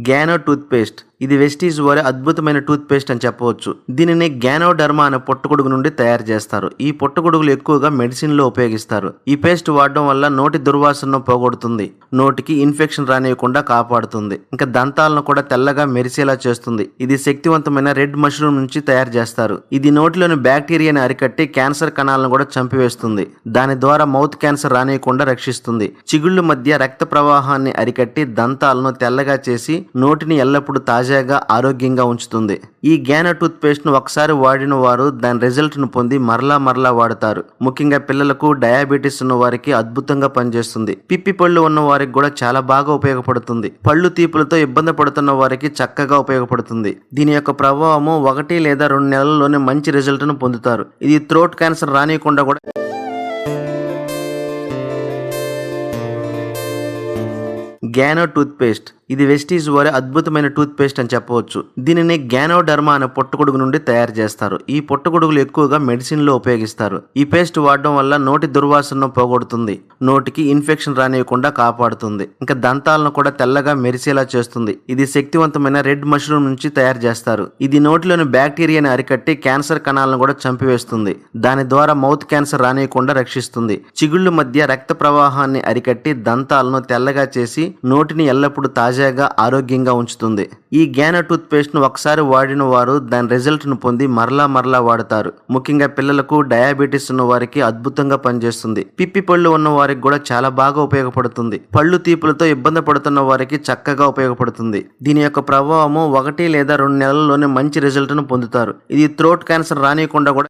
గ్యానో tooth paste ఇది Vestige వారి అద్భుతమైన టూత్ పేస్ట్ అని చెప్పవచ్చు. దీనిని గ్యానోడర్మా అనే పుట్టగొడుగు నుండి తయారు చేస్తారు. ఈ పుట్టగొడుగులు ఎక్కువగా మెడిసిన్ లో ఉపయోగిస్తారు. ఈ పేస్ట్ వాడడం వల్ల నోటి దుర్వాసనను పోగొడుతుంది, నోటికి ఇన్ఫెక్షన్ రానియకుండా కాపాడుతుంది, ఇంకా దంతాలను కూడా తెల్లగా మెరిసేలా చేస్తుంది. ఇది శక్తివంతమైన రెడ్ మష్రూమ్ నుంచి తయారు చేస్తారు. ఇది నోటిలోని బ్యాక్టీరియాని అరికట్టి క్యాన్సర్ కణాలను కూడా చంపివేస్తుంది. దాని ద్వారా మౌత్ క్యాన్సర్ రానియకుండా రక్షిస్తుంది. చిగుళ్ళు మధ్య రక్త ప్రవాహాన్ని అరికట్టి దంతాలను తెల్లగా చేసి నోటిని ఎల్లప్పుడూ తాజాగా ఆరోగ్యంగా ఉంచుతుంది. ఈ గ్యానో టూత్ పేస్ట్ ను ఒకసారి వాడిన వారు దాని రిజల్ట్ ను పొంది మరలా వాడతారు. ముఖ్యంగా పిల్లలకు, డయాబెటీస్ ఉన్న వారికి అద్భుతంగా పనిచేస్తుంది. పిప్పి పళ్ళు ఉన్న వారికి కూడా చాలా బాగా ఉపయోగపడుతుంది. పళ్ళు తీపులతో ఇబ్బంది పడుతున్న వారికి చక్కగా ఉపయోగపడుతుంది. దీని యొక్క ప్రభావము 1 లేదా 2 నెలల్లోనే మంచి రిజల్ట్ ను పొందుతారు. ఇది థ్రోట్ క్యాన్సర్ రానియకుండా కూడా గ్యానో టూత్ పేస్ట్ ఇది వెస్టీజ్ వారి అద్భుతమైన టూత్ పేస్ట్ అని చెప్పవచ్చు. దీనిని గ్యానోడర్మా అనే పుట్టగొడుగు నుండి తయారు చేస్తారు. ఈ పుట్టగొడుగులు ఎక్కువగా మెడిసిన్ లో ఉపయోగిస్తారు. ఈ పేస్ట్ వాడడం వల్ల నోటి దుర్వాసనను పోగొడుతుంది, నోటికి ఇన్ఫెక్షన్ రానియకుండా కాపాడుతుంది, ఇంకా దంతాలను కూడా తెల్లగా మెరిసేలా చేస్తుంది. ఇది శక్తివంతమైన రెడ్ మష్రూమ్ నుంచి తయారు చేస్తారు. ఇది నోటిలోని బ్యాక్టీరియాని అరికట్టి క్యాన్సర్ కణాలను కూడా చంపివేస్తుంది. దాని ద్వారా మౌత్ క్యాన్సర్ రానియకుండా రక్షిస్తుంది. చిగుళ్ళు మధ్య రక్త ప్రవాహాన్ని అరికట్టి దంతాలను తెల్లగా చేసి నోటిని ఎల్లప్పుడూ తాజాగా ఆరోగ్యంగా ఉంచుతుంది. ఈ గ్యానో టూత్ పేస్ట్ ను ఒకసారి వాడిన వారు దాని రిజల్ట్ ను పొంది మరలా వాడతారు. ముఖ్యంగా పిల్లలకు, డయాబెటీస్ ఉన్న వారికి అద్భుతంగా పనిచేస్తుంది. పిప్పి పళ్ళు ఉన్న వారికి కూడా చాలా బాగా ఉపయోగపడుతుంది. పళ్ళు తీపులతో ఇబ్బంది పడుతున్న వారికి చక్కగా ఉపయోగపడుతుంది. దీని యొక్క ప్రభావము 1 లేదా 2 నెలల్లోనే మంచి రిజల్ట్ ను పొందుతారు. ఇది థ్రోట్ క్యాన్సర్ రానియకుండా కూడా